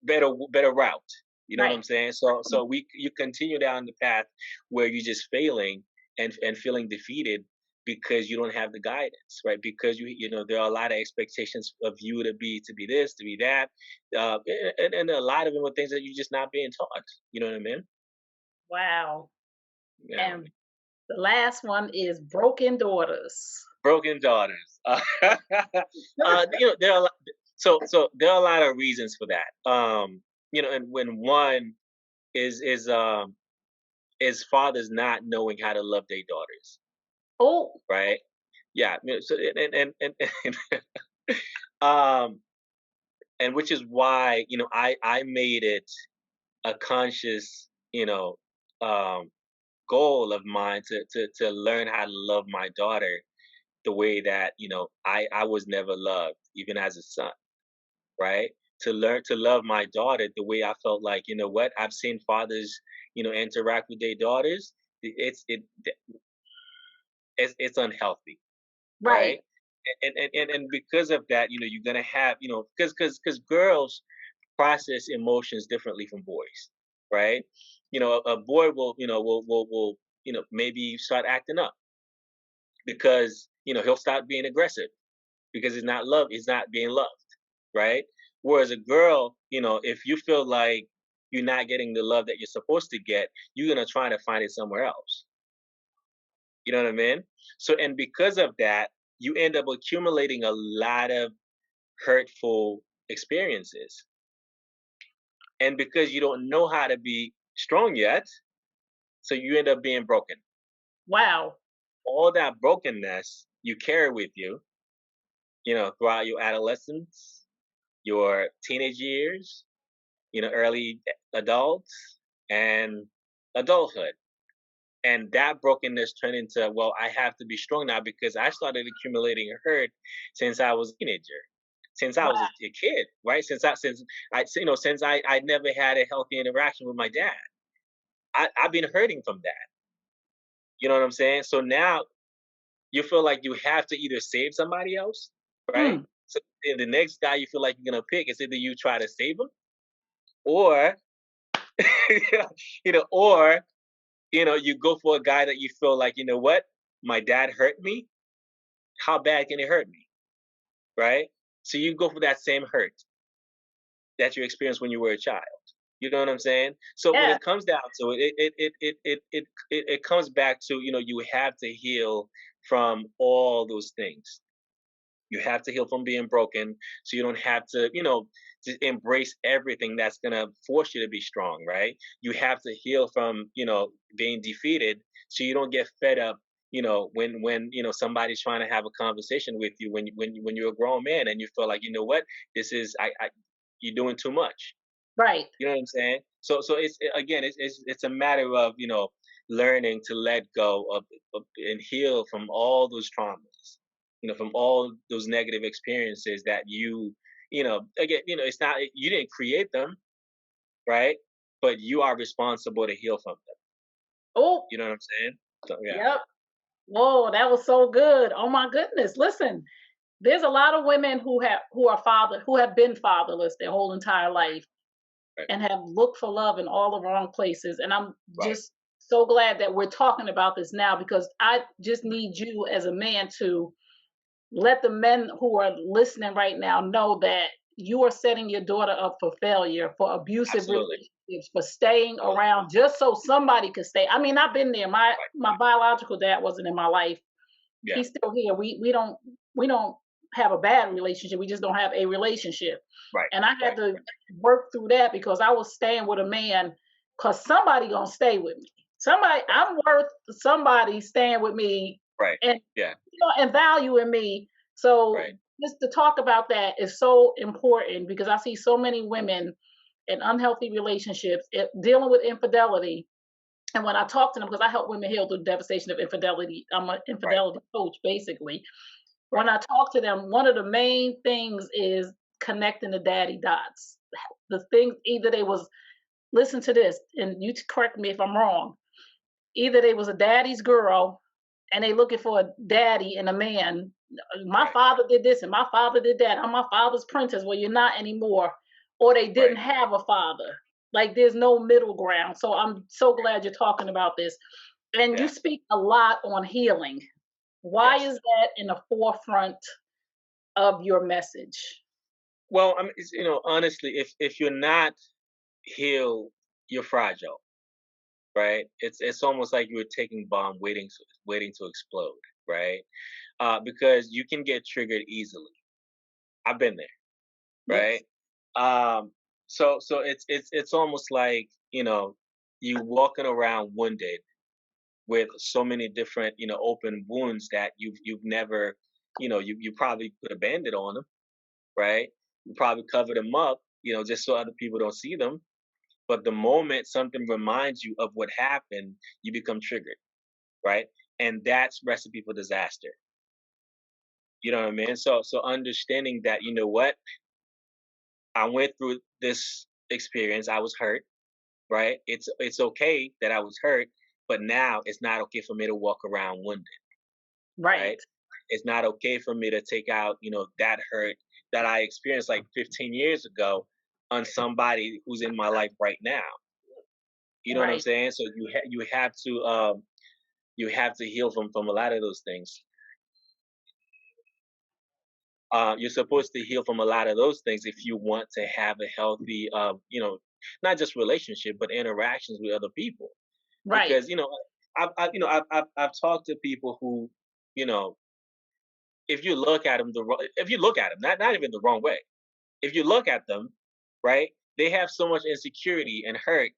better route. You know what Right. I'm saying? So you continue down the path where you're just failing and feeling defeated because you don't have the guidance, right? Because there are a lot of expectations of you to be this, to be that, and a lot of them are things that you're just not being taught. You know what I mean? Wow. Yeah. And the last one is broken daughters. Broken daughters. There are so there are a lot of reasons for that. And when one is fathers not knowing how to love their daughters, Oh, right? Yeah. So um and which is why I made it a conscious um goal of mine to learn how to love my daughter the way that I was never loved even as a son, right? To learn to love my daughter the way I felt like, what, I've seen fathers interact with their daughters. It's unhealthy, right. right? And because of that, you're gonna have, because girls process emotions differently from boys, right? A boy will maybe start acting up because he'll start being aggressive because he's not being loved, right? Whereas a girl, if you feel like you're not getting the love that you're supposed to get, you're gonna try to find it somewhere else. You know what I mean? So, and because of that, you end up accumulating a lot of hurtful experiences. And because you don't know how to be strong yet, so you end up being broken. Wow. All that brokenness you carry with you, throughout your adolescence, your teenage years, early adults, and adulthood. And that brokenness turned into, well, I have to be strong now because I started accumulating hurt since I was a teenager, since I was Wow. a kid, right? Since I never had a healthy interaction with my dad. I've been hurting from that. You know what I'm saying? So now you feel like you have to either save somebody else, right? Mm. So then the next guy you feel like you're gonna pick is either you try to save him, or or you go for a guy that you feel like, what, my dad hurt me. How bad can it hurt me? Right? So you go for that same hurt that you experienced when you were a child. You know what I'm saying? So when Yeah, it comes down to it, it comes back to, you have to heal from all those things. You have to heal from being broken, so you don't have to, just embrace everything that's gonna force you to be strong, right? You have to heal from, being defeated, so you don't get fed up. When somebody's trying to have a conversation with you when you're a grown man and you feel like, what, this is you're doing too much. right. You know what I'm saying? So again, it's a matter of, learning to let go of and heal from all those traumas, from all those negative experiences that again, it's not, you didn't create them, right? But you are responsible to heal from them. Oh, You know what I'm saying? So yeah. yep. Whoa, that was so good. Oh my goodness. Listen, there's a lot of women who have been fatherless their whole entire Right, life right, and have looked for love in all the wrong places. And I'm right, just so glad that we're talking about this now because I just need you as a man to let the men who are listening right now know that you are setting your daughter up for failure, for abusive absolutely, relationships, for staying absolutely, around just so somebody could stay. I mean, I've been there. My right, my biological dad wasn't in my life. yeah, He's still here. We don't have a bad relationship. We just don't have a relationship. right, And I had right, to work through that because I was staying with a man because somebody gonna stay with me. Somebody, right, I'm worth somebody staying with me right, and yeah, and valuing me. So right, just to talk about that is so important because I see so many women in unhealthy relationships dealing with infidelity. And when I talk to them, because I help women heal through the devastation of infidelity, I'm an right, infidelity coach basically. When right, I talk to them, one of the main things is connecting the daddy dots. The things either they was listen to this, and you correct me if I'm wrong. Either they was a daddy's girl and they looking for a daddy and a man. My right, father did this and my father did that. I'm my father's princess. Well, you're not anymore. Or they didn't right, have a father. Like there's no middle ground. So I'm so glad you're talking about this. And you yeah, speak a lot on healing. Why yes. is that in the forefront of your message? Well, I mean, honestly, if you're not healed, you're fragile, right? It's almost like you're taking bomb waiting to explode, right? Because you can get triggered easily. I've been there, right? Yes. So it's almost like, you walking around wounded with so many different, open wounds that you've never, you probably put a bandit on them, right? You probably cover them up, just so other people don't see them. But the moment something reminds you of what happened, you become triggered, right? And that's recipe for disaster. You know what I mean? So understanding that, what, I went through this experience, I was hurt, right? It's okay that I was hurt, but now it's not okay for me to walk around wounded, Right. right? It's not okay for me to take out, that hurt that I experienced like 15 years ago on somebody who's in my life right now. You know what I'm Right. saying? So you have to heal from a lot of those things. You're supposed to heal from a lot of those things if you want to have a healthy, not just relationship, but interactions with other people. Right. Because I've talked to people who, you know, if you look at them, not even the wrong way, if you look at them, right, they have so much insecurity and hurt.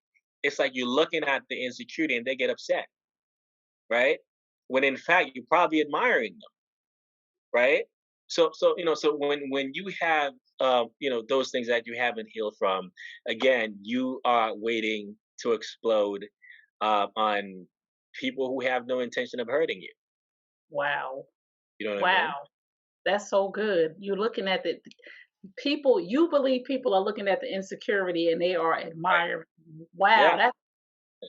It's like you're looking at the insecurity and they get upset, right? When in fact you're probably admiring them, right? So when you have those things that you haven't healed from, again, you are waiting to explode on people who have no intention of hurting you. Wow. You know what I mean? Wow. That's so good. You're looking at the people, you believe people are looking at the insecurity and they are Right. admiring. Wow, Yeah.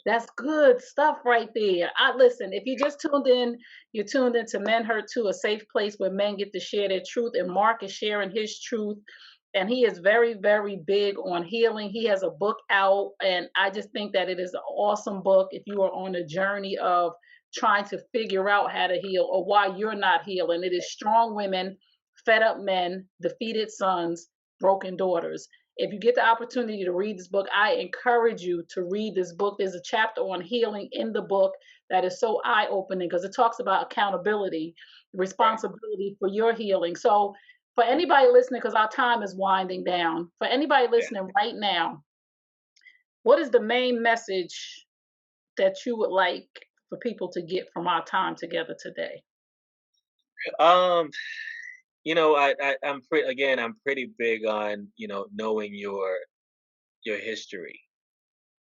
that's good stuff right there. I listen, if you just tuned in, you're tuned into Men Hurt Too, a safe place where men get to share their truth. And Mark is sharing his truth. And he is very, very big on healing. He has a book out, and I just think that it is an awesome book if you are on a journey of trying to figure out how to heal or why you're not healing. It is strong women, fed up men, defeated sons, broken daughters. If you get the opportunity to read this book, I encourage you to read this book. There's a chapter on healing in the book that is so eye opening because it talks about accountability, Right. responsibility for your healing. So, for anybody listening, because our time is winding down, for anybody Yeah. listening right now, what is the main message that you would like for people to get from our time together today? Um, I'm pretty again, I'm pretty big on, knowing your history,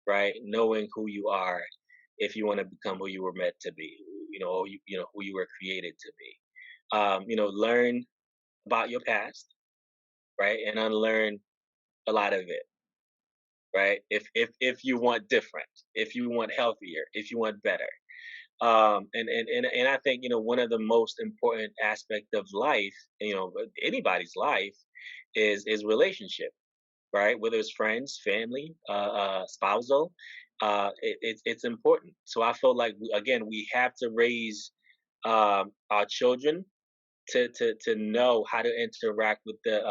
right? Knowing who you are if you want to become who you were meant to be, or who you were created to be. Learn about your past, right? And unlearn a lot of it, right? If you want different, if you want healthier, if you want better. And I think one of the most important aspect of life, anybody's life, is relationship, right? Whether it's friends, family, spousal, it's important. So I feel like again we have to raise our children to know how to interact with the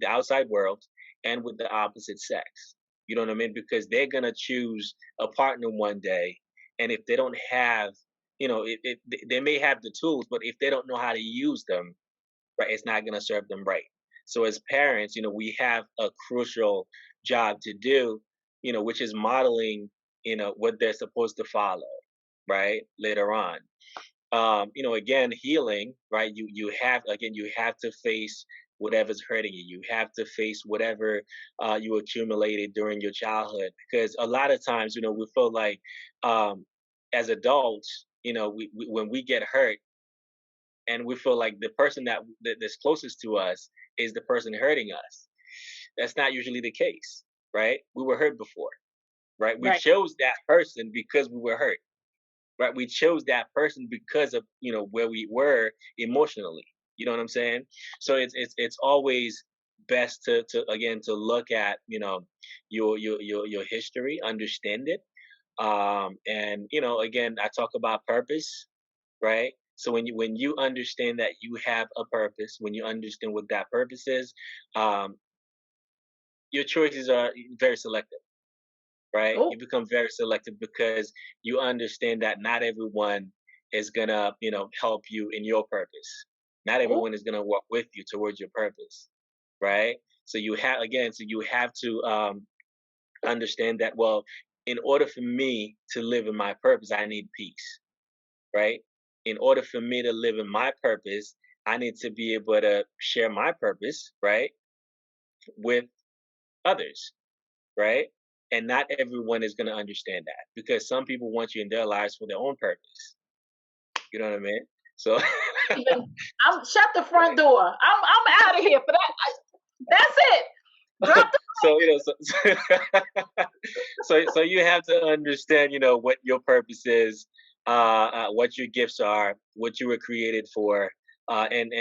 outside world and with the opposite sex. You know what I mean? Because they're gonna choose a partner one day, and if they don't have, they may have the tools, but if they don't know how to use them, right, it's not gonna serve them right. So as parents, we have a crucial job to do, which is modeling, what they're supposed to follow, right, later on. Again, healing, right? You have to face whatever's hurting you. You have to face whatever you accumulated during your childhood, because a lot of times, we feel like um, as adults, when we get hurt, and we feel like the person that's closest to us is the person hurting us. That's not usually the case, right? We were hurt before, right? We Right. chose that person because we were hurt, right? We chose that person because of where we were emotionally. You know what I'm saying? So it's always best to again to look at your history, understand it, and again I talk about purpose, right? So when you understand that you have a purpose, when you understand what that purpose is, um, your choices are very selective, right? Oh, You become very selective because you understand that not everyone is gonna, help you in your purpose. Not oh, everyone is gonna walk with you towards your purpose, right? So you have to understand that. Well, in order for me to live in my purpose, I need peace, right? In order for me to live in my purpose, I need to be able to share my purpose, right, with others, right? And not everyone is going to understand that because some people want you in their lives for their own purpose. You know what I mean? So, even I'm shut the front door. I'm out of here for that. That's it. Drop the so so you have to understand, what your purpose is, what your gifts are, what you were created for, and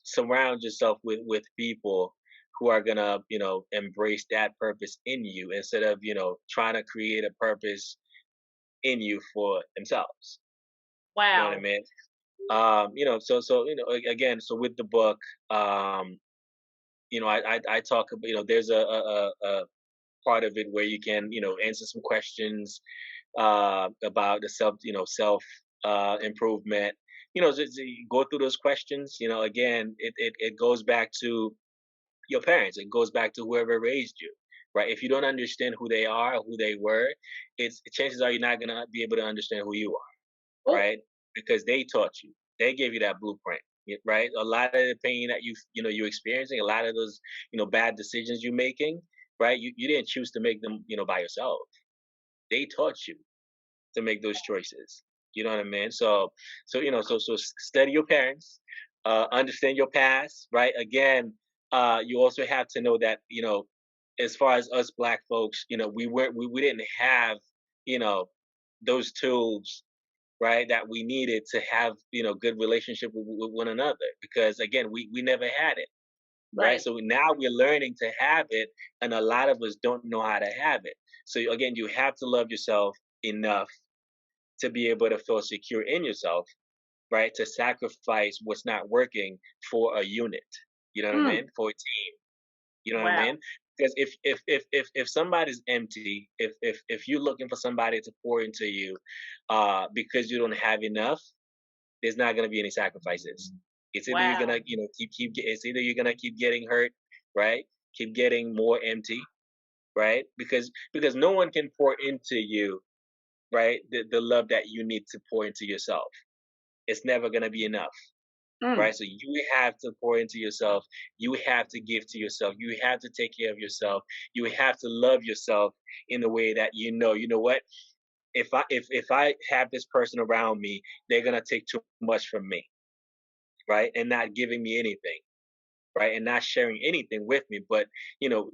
surround yourself with people who are gonna embrace that purpose in you instead of trying to create a purpose in you for themselves. You know what I wow. mean? Again, so with the book, um, I talk about, there's a part of it where you can answer some questions about the self improvement. Just you go through those questions. Again, it goes back to your parents. It goes back to whoever raised you, right? If you don't understand who they are, who they were, it's chances are you're not gonna be able to understand who you are, Oh, right? Because they taught you, they gave you that blueprint, right? A lot of the pain that you're experiencing, a lot of those bad decisions you're making, right? You didn't choose to make them, by yourself. They taught you to make those choices. You know what I mean? So study your parents, understand your past, right? Again, you also have to know that as far as us black folks, we didn't have you know those tools, right, that we needed to have good relationship with one another, because again we never had it, right? right. So now we're learning to have it, and a lot of us don't know how to have it. So again, you have to love yourself enough to be able to feel secure in yourself, right? To sacrifice what's not working for a unit. You know what I Mm, mean? For a team. You know what I wow. mean? Because if somebody's empty, if you're looking for somebody to pour into you, because you don't have enough, there's not gonna be any sacrifices. It's either you're Wow. gonna, it's either you're gonna keep getting hurt, right? Keep getting more empty, right? Because no one can pour into you, right? The love that you need to pour into yourself. It's never gonna be enough, Mm, right? So you have to pour into yourself. You have to give to yourself. You have to take care of yourself. You have to love yourself in the way that you know what? If I have this person around me, they're gonna take too much from me, right? And not giving me anything, right? And not sharing anything with me. But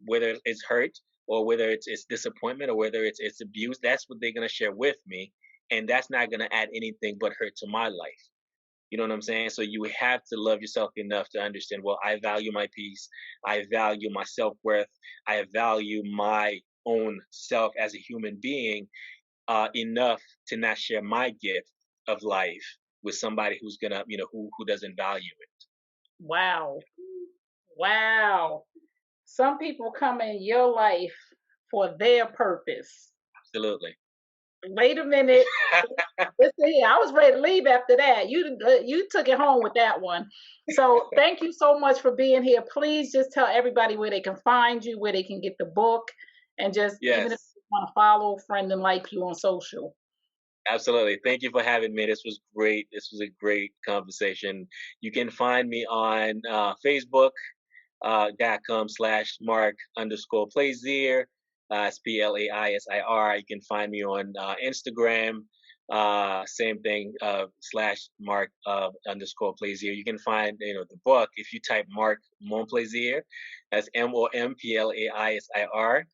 whether it's hurt or whether it's disappointment or whether it's abuse, that's what they're gonna share with me. And that's not gonna add anything but hurt to my life. You know what I'm saying? So you have to love yourself enough to understand, well, I value my peace. I value my self worth. I value my own self as a human being enough to not share my gift of life with somebody who's gonna, who doesn't value it. wow. Wow. Some people come in your life for their purpose. Absolutely. Wait a minute. Listen here, I was ready to leave after that. You took it home with that one. So thank you so much for being here. Please just tell everybody where they can find you, where they can get the book, and just even if Yes, you want to follow, friend, and like you on social. absolutely. Thank you for having me. This was great. This was a great conversation. You can find me on Facebook .com/Mark_Plaisir. It's Plaisir. You can find me on Instagram. Same thing, /Mark_Plaisir. You can find the book if you type Mark Momplaisir. That's Momplaisir.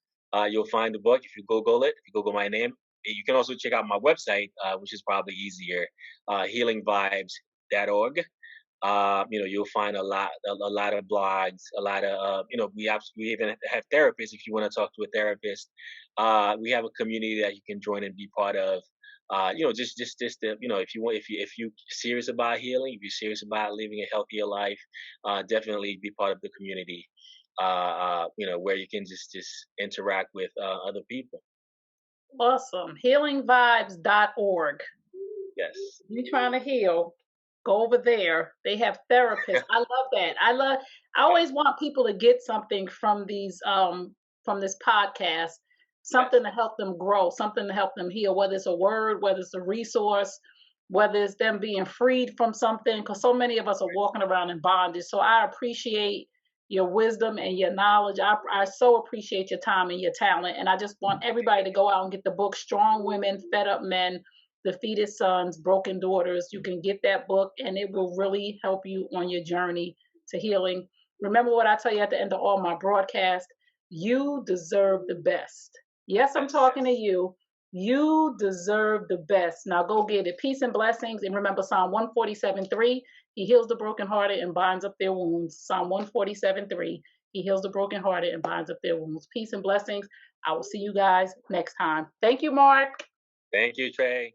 You'll find the book if you Google it. If you Google my name, you can also check out my website, which is probably easier, healingvibes.org. You'll find a lot of blogs, a lot of we even have therapists if you want to talk to a therapist. We have a community that you can join and be part of. Just to, if you want, if you serious about healing, if you're serious about living a healthier life, definitely be part of the community. Where you can just interact with other people. Awesome. Healingvibes.org. Yes. You trying to heal, go over there. They have therapists. I love that. I always want people to get something from this podcast, something Yes. to help them grow, something to help them heal, whether it's a word, whether it's a resource, whether it's them being freed from something, because so many of us are walking around in bondage. So I appreciate your wisdom and your knowledge. I so appreciate your time and your talent. And I just want everybody to go out and get the book Strong Women, Fed Up Men, Defeated Sons, Broken Daughters. You can get that book and it will really help you on your journey to healing. Remember what I tell you at the end of all my broadcasts, you deserve the best. Yes, I'm Yes. talking to you. You deserve the best. Now go get it. Peace and blessings. And remember Psalm 147:3. He heals the brokenhearted and binds up their wounds. Psalm 147:3. He heals the brokenhearted and binds up their wounds. Peace and blessings. I will see you guys next time. Thank you, Mark. Thank you, Trey.